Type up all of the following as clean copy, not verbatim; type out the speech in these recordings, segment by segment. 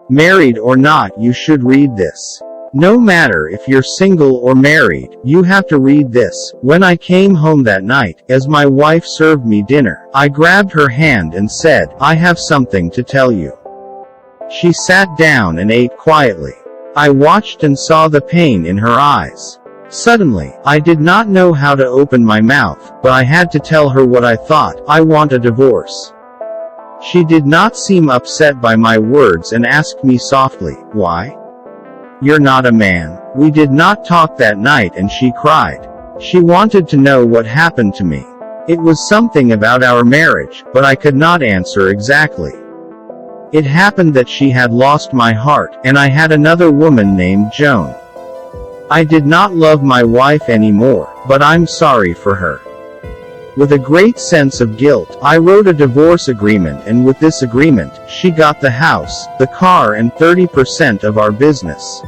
Married or not, you should read this. No matter if you're single or married, you have to read this. When I came home that night, as my wife served me dinner, I grabbed her hand and said, "I have something to tell you." She sat down and ate quietly. I watched and saw the pain in her eyes. Suddenly, I did not know how to open my mouth, but I had to tell her what I thought. I want a divorce. She did not seem upset by my words and asked me softly, "Why? You're not a man." We did not talk that night and she cried. She wanted to know what happened to me. It was something about our marriage, but I could not answer exactly. It happened that she had lost my heart, and I had another woman named Joan. I did not love my wife anymore, but I'm sorry for her. With a great sense of guilt, I wrote a divorce agreement, and with this agreement, she got the house, the car, and 30% of our business.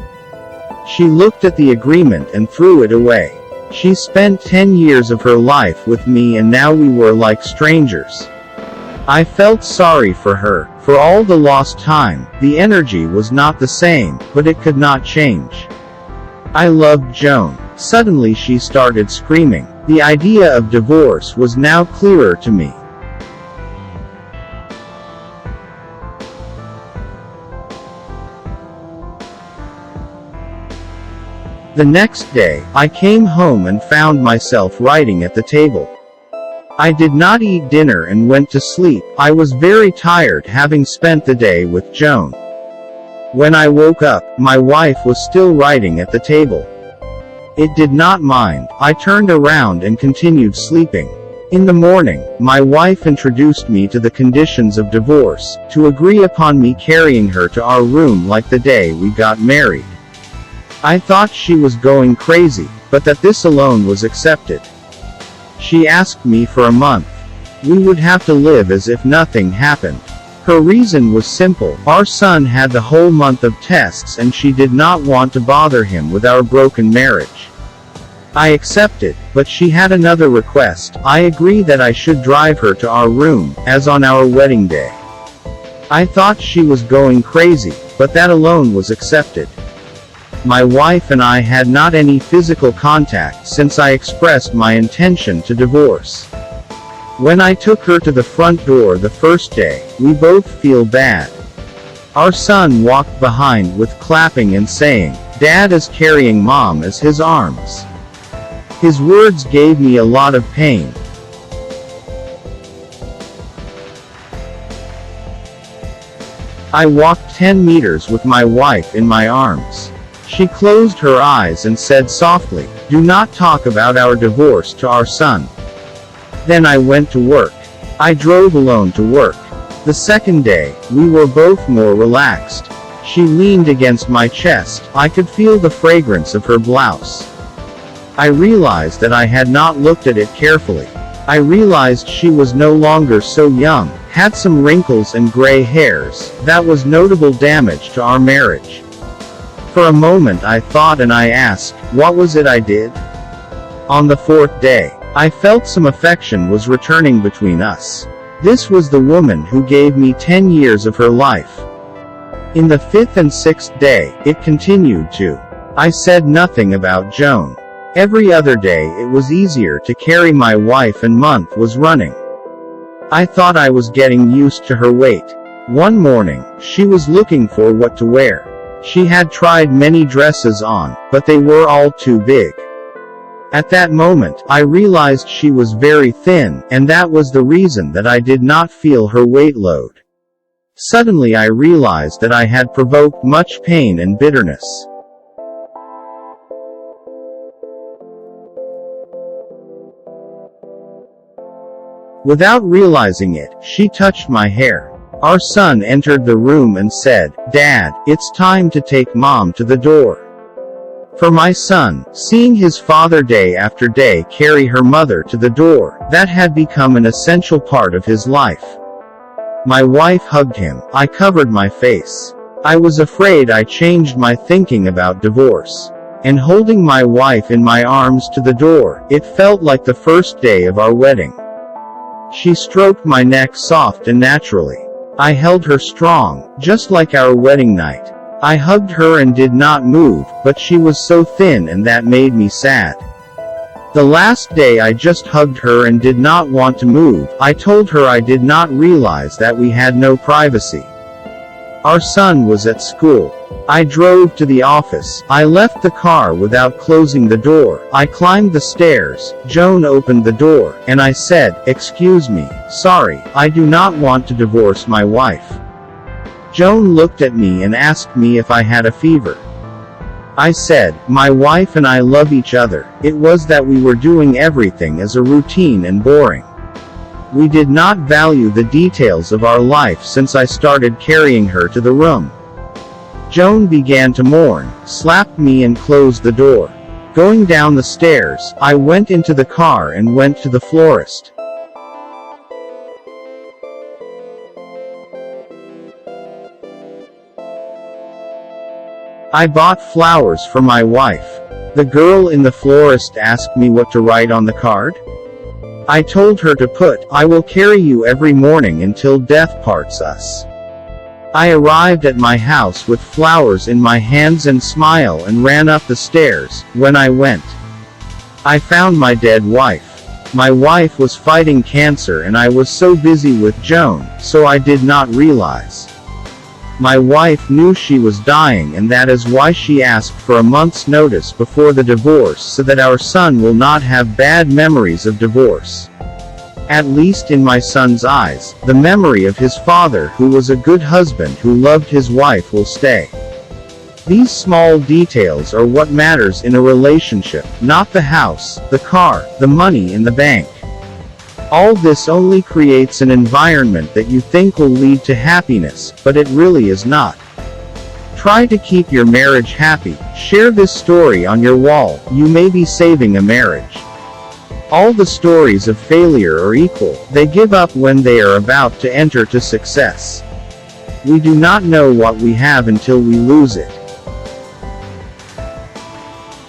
She looked at the agreement and threw it away. She spent 10 years of her life with me, and now we were like strangers. I felt sorry for her, for all the lost time. The energy was not the same, but it could not change. I loved Joan. Suddenly she started screaming. The idea of divorce was now clearer to me. The next day, I came home and found myself writing at the table. I did not eat dinner and went to sleep. I was very tired, having spent the day with Joan. When I woke up, my wife was still writing at the table. It did not mind. I turned around and continued sleeping. In the morning, my wife introduced me to the conditions of divorce, to agree upon me carrying her to our room like the day we got married. I thought she was going crazy, but that this alone was accepted. She asked me for a month. We would have to live as if nothing happened. Her reason was simple. Our son had the whole month of tests and she did not want to bother him with our broken marriage. I accepted, but she had another request. I agreed that I should drive her to our room, as on our wedding day. I thought she was going crazy, but that alone was accepted. My wife and I had not any physical contact since I expressed my intention to divorce. When I took her to the front door the first day, we both feel bad. Our son walked behind with clapping and saying, "Dad is carrying Mom as his arms." His words gave me a lot of pain. I walked 10 meters with my wife in my arms. She closed her eyes and said softly, "Do not talk about our divorce to our son." Then I went to work. I drove alone to work. The second day, we were both more relaxed. She leaned against my chest. I could feel the fragrance of her blouse. I realized that I had not looked at it carefully. I realized she was no longer so young, had some wrinkles and gray hairs. That was notable damage to our marriage. For a moment I thought and I asked, what was it I did? On the fourth day, I felt some affection was returning between us. This was the woman who gave me 10 years of her life. In the fifth and sixth day, it continued to. I said nothing about Joan. Every other day it was easier to carry my wife and month was running. I thought I was getting used to her weight. One morning, she was looking for what to wear. She had tried many dresses on, but they were all too big. At that moment, I realized she was very thin, and that was the reason that I did not feel her weight load. Suddenly I realized that I had provoked much pain and bitterness. Without realizing it, she touched my hair. Our son entered the room and said, "Dad, it's time to take Mom to the door." For my son, seeing his father day after day carry her mother to the door, that had become an essential part of his life. My wife hugged him. I covered my face. I was afraid I changed my thinking about divorce. And holding my wife in my arms to the door, it felt like the first day of our wedding. She stroked my neck soft and naturally. I held her strong, just like our wedding night. I hugged her and did not move, but she was so thin and that made me sad. The last day I just hugged her and did not want to move. I told her I did not realize that we had no privacy. Our son was at school. I drove to the office. I left the car without closing the door. I climbed the stairs. Joan opened the door, and I said, "Excuse me, sorry, I do not want to divorce my wife." Joan looked at me and asked me if I had a fever. I said, "My wife and I love each other. It was that we were doing everything as a routine and boring. We did not value the details of our life since I started carrying her to the room." Joan began to mourn, slapped me and closed the door. Going down the stairs, I went into the car and went to the florist. I bought flowers for my wife. The girl in the florist asked me what to write on the card. I told her to put, "I will carry you every morning until death parts us." I arrived at my house with flowers in my hands and smile and ran up the stairs. When I went, I found my dead wife. My wife was fighting cancer and I was so busy with Joan, so I did not realize. My wife knew she was dying, and that is why she asked for a month's notice before the divorce so that our son will not have bad memories of divorce. At least in my son's eyes, the memory of his father who was a good husband who loved his wife will stay. These small details are what matters in a relationship, not the house, the car, the money in the bank. All this only creates an environment that you think will lead to happiness, but it really is not. Try to keep your marriage happy. Share this story on your wall. You may be saving a marriage. All the stories of failure are equal. They give up when they are about to enter to success. We do not know what we have until we lose it.